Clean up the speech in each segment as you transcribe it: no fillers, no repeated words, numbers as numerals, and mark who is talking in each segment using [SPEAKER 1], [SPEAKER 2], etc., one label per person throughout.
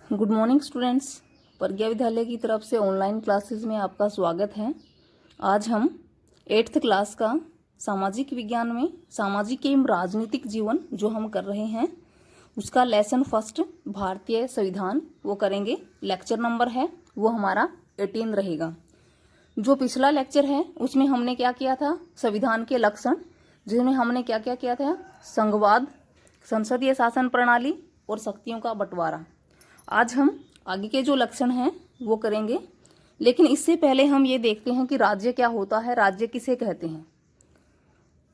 [SPEAKER 1] Good morning students. प्रज्ञा विद्यालय की तरफ से ऑनलाइन क्लासेस में आपका स्वागत है। आज हम 8th क्लास का सामाजिक विज्ञान में सामाजिक एवं राजनीतिक जीवन जो हम कर रहे हैं उसका लेसन फर्स्ट भारतीय संविधान वो करेंगे। लेक्चर नंबर है वो हमारा 18 रहेगा। जो पिछला लेक्चर है उसमें हमने क्या किया था, संविधान के लक्षण, जिसमें हमने क्या क्या किया था, संघवाद, संसदीय शासन प्रणाली और शक्तियों का बंटवारा। आज हम आगे के जो लक्षण हैं वो करेंगे, लेकिन इससे पहले हम ये देखते हैं कि राज्य क्या होता है, राज्य किसे कहते हैं।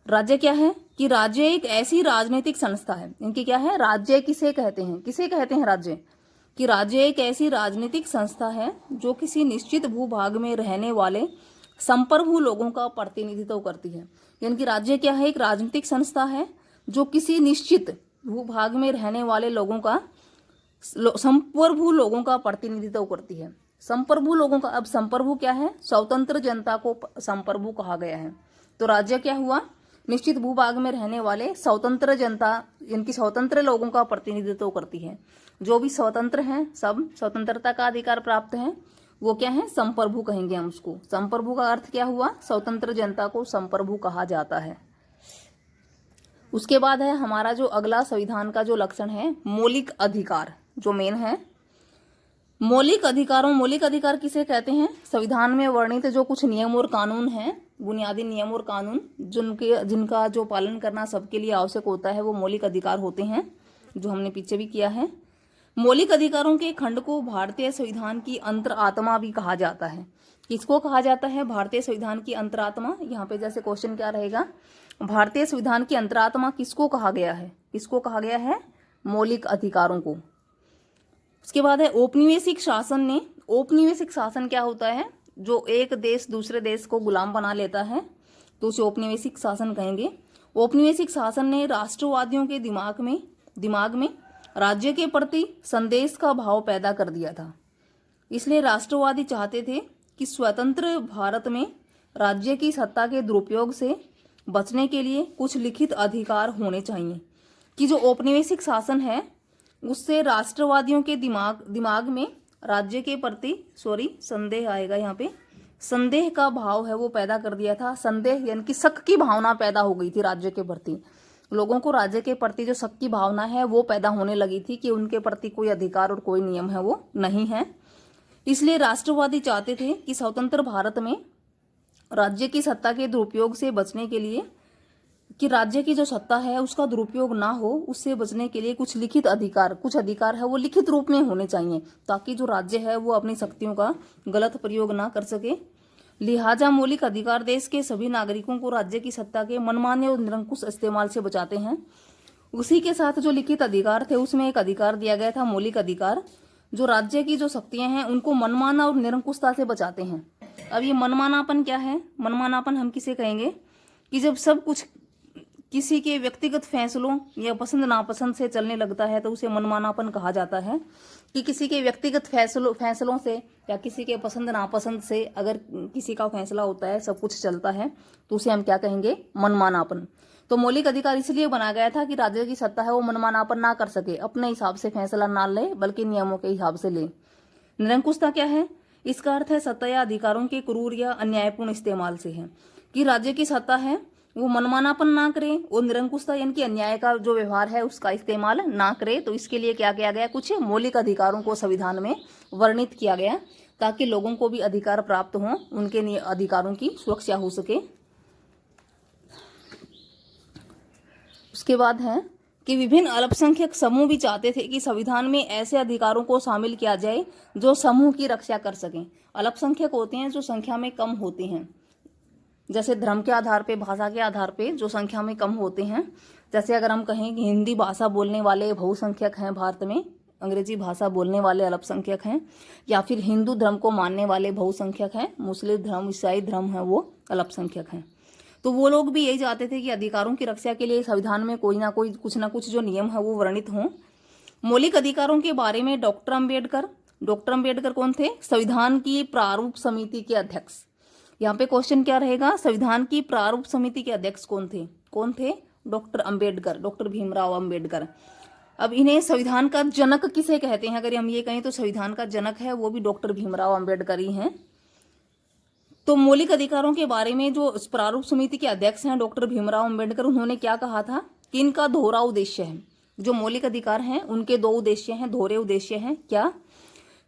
[SPEAKER 1] राज्य क्या है कि राज्य एक ऐसी राजनीतिक संस्था है। इनकी क्या है, राज्य किसे कहते हैं, किसे कहते हैं राज्य, कि राज्य एक ऐसी राजनीतिक संस्था है जो किसी निश्चित भूभाग में रहने वाले संप्रभु लोगों का प्रतिनिधित्व करती है। यानी कि राज्य क्या है, एक राजनीतिक संस्था है जो किसी निश्चित भूभाग में रहने वाले लोगों का संप्रभु लोगों का प्रतिनिधित्व करती है। संप्रभु लोगों का, अब संप्रभु क्या है, स्वतंत्र जनता को संप्रभु कहा गया है। तो राज्य क्या हुआ, निश्चित भूभाग में रहने वाले स्वतंत्र जनता, इनकी स्वतंत्र लोगों का प्रतिनिधित्व करती है। जो भी स्वतंत्र हैं, सब स्वतंत्रता का अधिकार प्राप्त है, वो क्या है, संप्रभु कहेंगे हम उसको। संप्रभु का अर्थ क्या हुआ, स्वतंत्र जनता को संप्रभु कहा जाता है। उसके बाद है हमारा जो अगला संविधान का जो लक्षण है, मौलिक अधिकार, जो मेन है मौलिक अधिकारों। मौलिक अधिकार किसे कहते हैं, संविधान में वर्णित जो कुछ नियम और कानून हैं, बुनियादी नियम और कानून जिनका जो पालन करना सबके लिए आवश्यक होता है, वो मौलिक अधिकार होते हैं, जो हमने पीछे भी किया है। मौलिक अधिकारों के खंड को भारतीय संविधान की अंतरात्मा भी कहा जाता है। किसको कहा जाता है, भारतीय संविधान की अंतरात्मा। यहाँ पे जैसे क्वेश्चन क्या रहेगा, भारतीय संविधान की अंतरात्मा किसको कहा गया है, किसको कहा गया है, मौलिक अधिकारों को। उसके बाद है औपनिवेशिक शासन ने, औपनिवेशिक शासन क्या होता है, जो एक देश दूसरे देश को गुलाम बना लेता है, तो उसे औपनिवेशिक शासन कहेंगे। औपनिवेशिक शासन ने राष्ट्रवादियों के दिमाग में राज्य के प्रति संदेश का भाव पैदा कर दिया था। इसलिए राष्ट्रवादी चाहते थे कि स्वतंत्र भारत में राज्य की सत्ता के दुरुपयोग से बचने के लिए कुछ लिखित अधिकार होने चाहिए, कि जो औपनिवेशिक शासन है उससे राष्ट्रवादियों के दिमाग में राज्य के प्रति संदेह आएगा, यहाँ पे संदेह का भाव है वो पैदा कर दिया था। संदेह यानी कि शक की भावना पैदा हो गई थी राज्य के प्रति। लोगों को राज्य के प्रति जो शक की भावना है वो पैदा होने लगी थी कि उनके प्रति कोई अधिकार और कोई नियम है वो नहीं है। इसलिए राष्ट्रवादी चाहते थे कि स्वतंत्र भारत में राज्य की सत्ता के दुरुपयोग से बचने के लिए, कि राज्य की जो सत्ता है उसका दुरुपयोग ना हो, उससे बचने के लिए कुछ लिखित अधिकार, कुछ अधिकार है वो लिखित रूप में होने चाहिए, ताकि जो राज्य है वो अपनी शक्तियों का गलत प्रयोग ना कर सके। लिहाजा मौलिक अधिकार देश के सभी नागरिकों को राज्य की सत्ता के मनमाने और निरंकुश इस्तेमाल से बचाते हैं। उसी के साथ जो लिखित अधिकार थे उसमें एक अधिकार दिया गया था, मौलिक अधिकार, जो राज्य की जो शक्तियां हैं उनको मनमाना और निरंकुशता से बचाते हैं। अब ये मनमानापन क्या है, मनमानापन हम किसे कहेंगे, कि जब सब कुछ किसी के व्यक्तिगत फैसलों या पसंद नापसंद से चलने लगता है तो उसे मनमानापन कहा जाता है। कि किसी के व्यक्तिगत फैसलों से या किसी के पसंद नापसंद से अगर किसी का फैसला होता है, सब कुछ चलता है, तो उसे हम क्या कहेंगे, मनमानापन। तो मौलिक अधिकार इसलिए बनाया गया था कि राज्य की सत्ता है वो मनमानापन ना कर सके, अपने हिसाब से फैसला ना ले, बल्कि नियमों के हिसाब से ले। निरंकुशता क्या है, इसका अर्थ है सत्ता या अधिकारों के क्रूर या अन्यायपूर्ण इस्तेमाल से है, कि राज्य की सत्ता है वो मनमानापन ना करे और निरंकुशता यानी कि अन्याय का जो व्यवहार है उसका इस्तेमाल ना करे। तो इसके लिए क्या किया गया, कुछ मौलिक अधिकारों को संविधान में वर्णित किया गया, ताकि लोगों को भी अधिकार प्राप्त हो, उनके अधिकारों की सुरक्षा हो सके। उसके बाद है कि विभिन्न अल्पसंख्यक समूह भी चाहते थे कि संविधान में ऐसे अधिकारों को शामिल किया जाए जो समूह की रक्षा कर सकें। अल्पसंख्यक होते हैं जो संख्या में कम होते हैं, जैसे धर्म के आधार पे, भाषा के आधार पे जो संख्या में कम होते हैं। जैसे अगर हम कहें कि हिंदी भाषा बोलने वाले बहुसंख्यक हैं भारत में, अंग्रेजी भाषा बोलने वाले अल्पसंख्यक हैं, या फिर हिंदू धर्म को मानने वाले बहुसंख्यक हैं, मुस्लिम धर्म, ईसाई धर्म है वो अल्पसंख्यक हैं। तो वो लोग भी यही चाहते थे कि अधिकारों की रक्षा के लिए संविधान में कोई ना कोई कुछ ना कुछ जो नियम है वो वर्णित हों। मौलिक अधिकारों के बारे में डॉक्टर अम्बेडकर कौन थे, संविधान की प्रारूप समिति के अध्यक्ष। यहाँ पे क्वेश्चन क्या रहेगा, संविधान की प्रारूप समिति के अध्यक्ष कौन थे, डॉक्टर अम्बेडकर, डॉक्टर भीमराव अम्बेडकर। अब इन्हें संविधान का जनक किसे कहते हैं, अगर हम ये कहें तो संविधान का जनक है वो भी डॉक्टर भीमराव अंबेडकर ही हैं। तो मौलिक अधिकारों के बारे में जो प्रारूप समिति के अध्यक्ष हैं डॉक्टर भीमराव अंबेडकर, उन्होंने क्या कहा था कि इनका दोहरा उद्देश्य है। जो मौलिक अधिकार हैं उनके दो उद्देश्य हैं, दोहरे उद्देश्य हैं। क्या?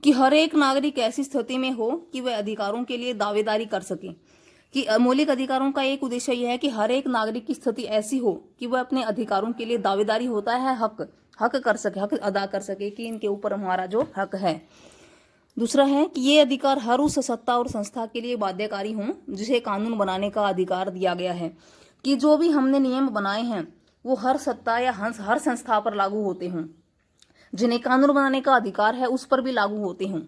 [SPEAKER 1] कि हर एक नागरिक ऐसी स्थिति में हो कि वह अधिकारों के लिए दावेदारी कर सके। कि मौलिक अधिकारों का एक उद्देश्य यह है कि हर एक नागरिक की स्थिति ऐसी हो कि वह अपने अधिकारों के लिए दावेदारी होता है, हक कर सके, हक अदा कर सके कि इनके ऊपर हमारा जो हक है। दूसरा है कि ये अधिकार हर उस सत्ता और संस्था के लिए बाध्यकारी हों जिसे कानून बनाने का अधिकार दिया गया है। कि जो भी हमने नियम बनाए हैं वो हर सत्ता या हर संस्था पर लागू होते हों, जिन्हें कानून बनाने का अधिकार है उस पर भी लागू होते हों।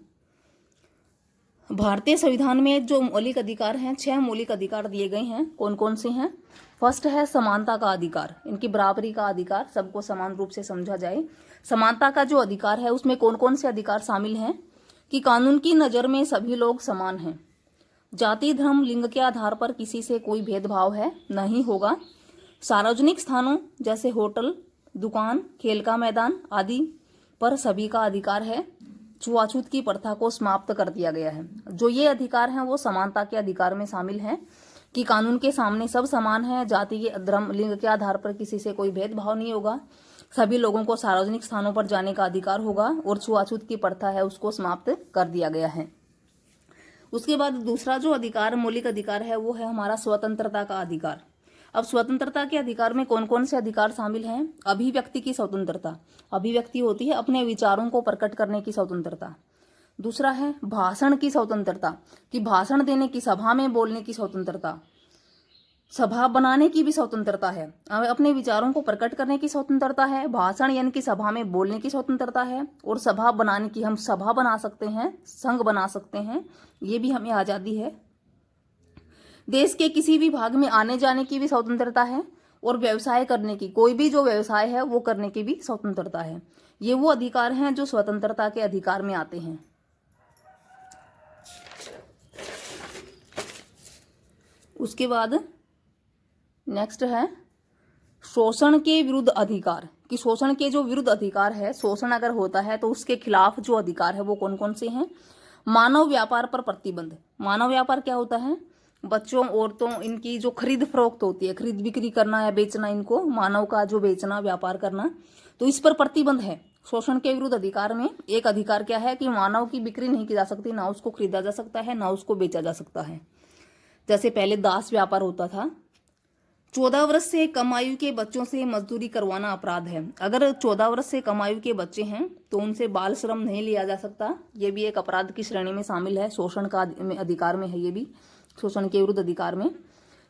[SPEAKER 1] भारतीय संविधान में जो मौलिक अधिकार हैं, 6 मौलिक अधिकार दिए गए हैं। कौन कौन से हैं? फर्स्ट है समानता का अधिकार, इनकी बराबरी का अधिकार, सबको समान रूप से समझा जाए। समानता का जो अधिकार है उसमें कौन कौन से अधिकार शामिल हैं? कि कानून की नज़र में सभी लोग समान हैं। जाति, धर्म, लिंग के आधार पर किसी से कोई भेदभाव है नहीं होगा। सार्वजनिक स्थानों जैसे होटल, दुकान, खेल का मैदान आदि पर सभी का अधिकार है। छुआछूत की प्रथा को समाप्त कर दिया गया है। जो ये अधिकार हैं वो समानता के अधिकार में शामिल हैं कि कानून के सामने सब समान हैं। जाति के, धर्म, लिंग के आधार पर किसी से कोई भेदभाव नहीं होगा। सभी लोगों को सार्वजनिक स्थानों पर जाने का अधिकार होगा और छुआछूत की प्रथा है उसको समाप्त कर दिया गया है। उसके बाद दूसरा जो अधिकार, मौलिक अधिकार है वो है हमारा स्वतंत्रता का अधिकार। अब स्वतंत्रता के अधिकार में कौन कौन से अधिकार शामिल हैं? अभिव्यक्ति की स्वतंत्रता, अभिव्यक्ति होती है अपने विचारों को प्रकट करने की स्वतंत्रता। दूसरा है भाषण की स्वतंत्रता, कि भाषण देने की, सभा में बोलने की स्वतंत्रता। सभा बनाने की भी स्वतंत्रता है, अपने विचारों को प्रकट करने की स्वतंत्रता है। भाषण यानी कि सभा में बोलने की स्वतंत्रता है। और सभा बनाने की, हम सभा बना सकते हैं, संघ बना सकते हैं, ये भी हमें आज़ादी है। देश के किसी भी भाग में आने जाने की भी स्वतंत्रता है। और व्यवसाय करने की, कोई भी जो व्यवसाय है वो करने की भी स्वतंत्रता है। ये वो अधिकार हैं जो स्वतंत्रता के अधिकार में आते हैं। उसके बाद नेक्स्ट है शोषण के विरुद्ध अधिकार, कि शोषण के जो विरुद्ध अधिकार है, शोषण अगर होता है तो उसके खिलाफ जो अधिकार है वो कौन कौन से हैं? मानव व्यापार पर प्रतिबंध। मानव व्यापार क्या होता है? बच्चों, औरतों, इनकी जो खरीद फरोख्त होती है, खरीद बिक्री करना या बेचना, इनको मानव का जो बेचना, व्यापार करना, तो इस पर प्रतिबंध है। शोषण के विरुद्ध अधिकार में एक अधिकार क्या है कि मानव की बिक्री नहीं की जा सकती, ना उसको खरीदा जा सकता है, ना उसको बेचा जा सकता है। जैसे पहले दास व्यापार होता था। 14 वर्ष से कम आयु के बच्चों से मजदूरी करवाना अपराध है। अगर 14 वर्ष से कम आयु के बच्चे हैं तो उनसे बाल श्रम नहीं लिया जा सकता, ये भी एक अपराध की श्रेणी में शामिल है। शोषण का अधिकार में है, ये भी शोषण के विरुद्ध अधिकार में।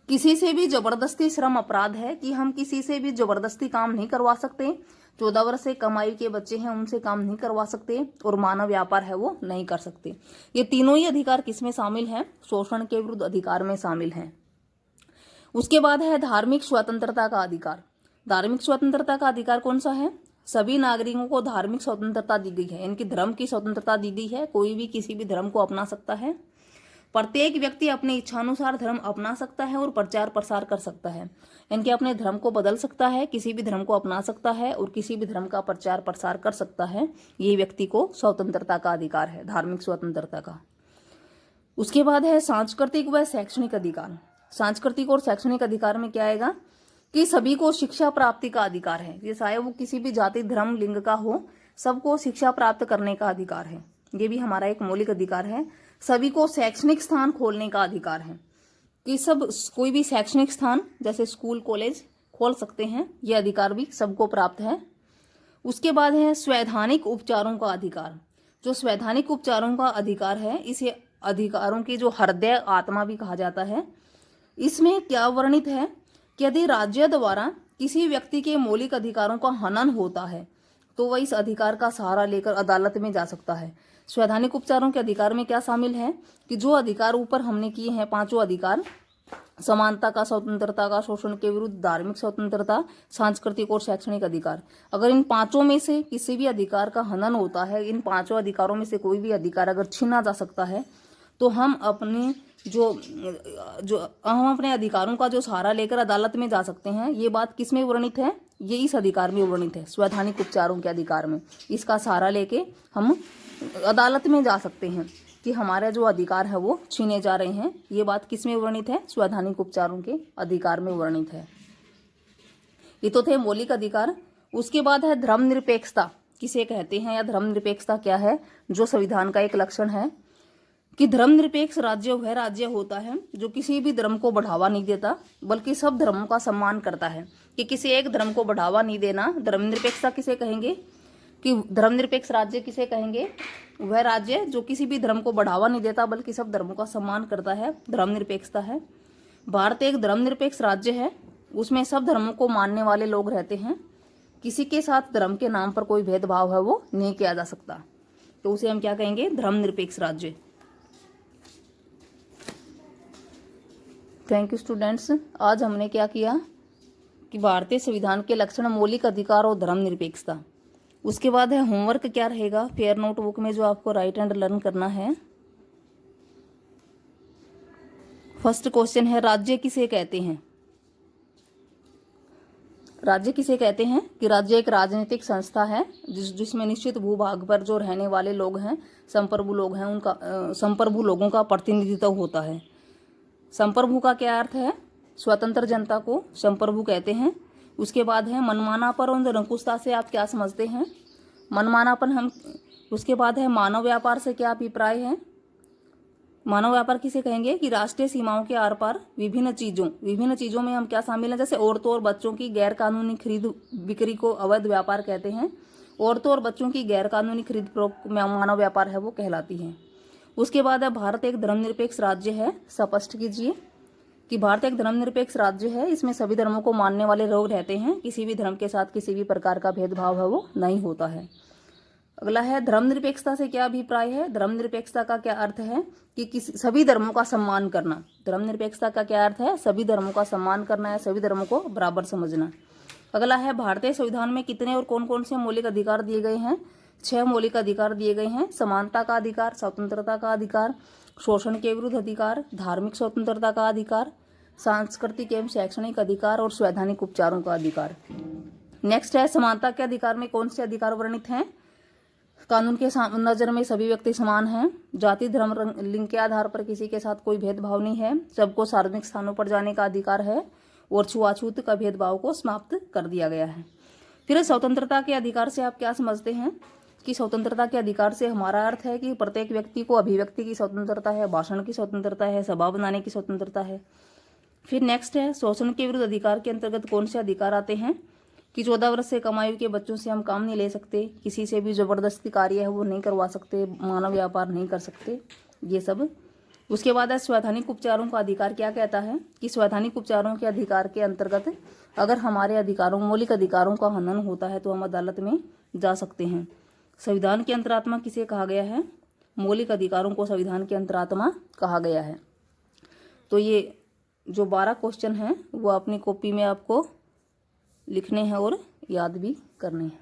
[SPEAKER 1] किसी से भी जबरदस्ती श्रम अपराध है, कि हम किसी से भी जबरदस्ती काम नहीं करवा सकते। 14 वर्ष से कम आयु के बच्चे हैं उनसे काम नहीं करवा सकते, और मानव व्यापार है वो नहीं कर सकते। ये तीनों ही अधिकार किसमें शामिल हैं? शोषण के विरुद्ध अधिकार में शामिल हैं। उसके बाद है धार्मिक स्वतंत्रता का अधिकार। धार्मिक स्वतंत्रता का अधिकार कौन सा है? सभी नागरिकों को धार्मिक स्वतंत्रता दी गई है, इनकी धर्म की स्वतंत्रता दी गई है। कोई भी किसी भी धर्म को अपना सकता है। प्रत्येक व्यक्ति अपने इच्छानुसार धर्म अपना सकता है और प्रचार प्रसार कर सकता है। इनके अपने धर्म को बदल सकता है, किसी भी धर्म को अपना सकता है और किसी भी धर्म का प्रचार प्रसार कर सकता है। ये व्यक्ति को स्वतंत्रता का अधिकार है, धार्मिक स्वतंत्रता का। उसके बाद है सांस्कृतिक व शैक्षणिक अधिकार। सांस्कृतिक और शैक्षणिक अधिकार में क्या आएगा कि सभी को शिक्षा प्राप्ति का अधिकार है। ये चाहे वो किसी भी जाति, धर्म, लिंग का हो, सबको शिक्षा प्राप्त करने का अधिकार है। ये भी हमारा एक मौलिक अधिकार है। सभी को शैक्षणिक स्थान खोलने का अधिकार है, कि सब कोई भी शैक्षणिक स्थान जैसे स्कूल, कॉलेज खोल सकते हैं। ये अधिकार भी सबको प्राप्त है। उसके बाद है स्वैधानिक उपचारों का अधिकार। जो स्वैधानिक उपचारों का अधिकार है, इसे अधिकारों की जो हृदय आत्मा भी कहा जाता है। इसमें क्या वर्णित है कि यदि राज्य द्वारा किसी व्यक्ति के मौलिक अधिकारों का हनन होता है तो वह इस अधिकार का सहारा लेकर अदालत में जा सकता है। स्वैधानिक उपचारों के अधिकार में क्या शामिल है कि जो अधिकार ऊपर हमने किए हैं, 5 अधिकार, समानता का, स्वतंत्रता का, शोषण के विरुद्ध, धार्मिक स्वतंत्रता, सांस्कृतिक और शैक्षणिक अधिकार, अगर इन 5 में से किसी भी अधिकार का हनन होता है, इन 5 अधिकारों में से कोई भी अधिकार अगर छीना जा सकता है तो हम अपने हम अपने अधिकारों का जो सहारा लेकर अदालत में जा सकते हैं। ये बात किस में वर्णित है? ये इस अधिकार में वर्णित है, स्वैधानिक उपचारों के अधिकार में। इसका सहारा लेके हम अदालत में जा सकते हैं कि हमारे जो अधिकार है वो छीने जा रहे हैं। ये बात किस में वर्णित है? स्वैधानिक उपचारों के अधिकार में वर्णित है। ये तो थे मौलिक अधिकार। उसके बाद है धर्मनिरपेक्षता किसे कहते हैं, या धर्मनिरपेक्षता क्या है? जो संविधान का एक लक्षण है कि धर्मनिरपेक्ष राज्य वह राज्य होता है जो किसी भी धर्म को बढ़ावा नहीं देता, बल्कि सब धर्मों का सम्मान करता है। कि किसी एक धर्म को बढ़ावा नहीं देना, धर्मनिरपेक्षता किसे कहेंगे? कि धर्मनिरपेक्ष राज्य किसे कहेंगे? वह राज्य जो किसी भी धर्म को बढ़ावा नहीं देता, बल्कि सब धर्मों का सम्मान करता है, धर्मनिरपेक्षता है। भारत एक धर्मनिरपेक्ष राज्य है, उसमें सब धर्मों को मानने वाले लोग रहते हैं। किसी के साथ धर्म के नाम पर कोई भेदभाव है वो नहीं किया जा सकता, तो उसे हम क्या कहेंगे? धर्मनिरपेक्ष राज्य। Thank you students. आज हमने क्या किया कि भारतीय संविधान के लक्षण, मौलिक अधिकार और धर्मनिरपेक्षता। उसके बाद है होमवर्क क्या रहेगा फेयर नोटबुक में, जो आपको राइट एंड लर्न करना है। फर्स्ट क्वेश्चन है, राज्य किसे कहते हैं? राज्य किसे कहते हैं? कि राज्य एक राजनीतिक संस्था है जिसमें निश्चित भूभाग पर जो रहने वाले लोग हैं, संप्रभु लोग हैं, उनका संप्रभु लोगों का प्रतिनिधित्व होता है। संप्रभु का क्या अर्थ है? स्वतंत्र जनता को संप्रभु कहते हैं। उसके बाद है मनमानापन और निरंकुशता से आप क्या समझते हैं? मनमानापन हम। उसके बाद है मानव व्यापार से क्या अभिप्राय है? मानव व्यापार किसे कहेंगे? कि राष्ट्रीय सीमाओं के आर पार विभिन्न चीजों में हम क्या शामिल हैं? जैसे औरतों और बच्चों की गैर कानूनी खरीद बिक्री को अवैध व्यापार कहते हैं। औरतों और बच्चों की गैर कानूनी खरीद फरोख्त में मानव व्यापार है वो कहलाती है। उसके बाद है भारत एक धर्मनिरपेक्ष राज्य है। स्पष्ट कीजिए कि भारत एक धर्मनिरपेक्ष राज्य है, इसमें सभी धर्मों को मानने वाले लोग रहते हैं। किसी भी धर्म के साथ किसी भी प्रकार का भेदभाव है वो नहीं होता है। अगला है धर्मनिरपेक्षता से क्या अभिप्राय है? धर्मनिरपेक्षता का क्या अर्थ है? कि किसी सभी धर्मों का सम्मान करना। धर्मनिरपेक्षता का क्या अर्थ है? सभी धर्मों का सम्मान करना है, सभी धर्मों को बराबर समझना। अगला है भारतीय संविधान में कितने और कौन कौन से मौलिक अधिकार दिए गए हैं? 6 मौलिक अधिकार दिए गए हैं। समानता का अधिकार, स्वतंत्रता का अधिकार, शोषण के विरुद्ध अधिकार, धार्मिक स्वतंत्रता का अधिकार, सांस्कृतिक एवं शैक्षणिक अधिकार और स्वैधानिक उपचारों का अधिकार। नेक्स्ट है समानता के अधिकार में कौन से अधिकार वर्णित हैं? कानून के नज़र में सभी व्यक्ति समान हैं। जाति, धर्म, लिंग के आधार पर किसी के साथ कोई भेदभाव नहीं है। सबको सार्वजनिक स्थानों पर जाने का अधिकार है और छुआछूत का भेदभाव को समाप्त कर दिया गया है। फिर स्वतंत्रता के अधिकार से आप क्या समझते हैं? कि स्वतंत्रता के अधिकार से हमारा अर्थ है कि प्रत्येक व्यक्ति को अभिव्यक्ति की स्वतंत्रता है, भाषण की स्वतंत्रता है, सभा बनाने की स्वतंत्रता है। फिर नेक्स्ट है शोषण के विरुद्ध अधिकार के अंतर्गत कौन से अधिकार आते हैं? कि 14 वर्ष से कम आयु के बच्चों से हम काम नहीं ले सकते, किसी से भी जबरदस्ती कार्य है वो नहीं करवा सकते, मानव व्यापार नहीं कर सकते, ये सब। उसके बाद है स्वैधानिक उपचारों का अधिकार क्या कहता है? कि स्वैधानिक उपचारों के अधिकार के अंतर्गत अगर हमारे अधिकारों, मौलिक अधिकारों का हनन होता है तो हम अदालत में जा सकते हैं। संविधान की अंतरात्मा किसे कहा गया है? मौलिक अधिकारों को संविधान की अंतरात्मा कहा गया है। तो ये जो 12 क्वेश्चन हैं वो अपनी कॉपी में आपको लिखने हैं और याद भी करने हैं।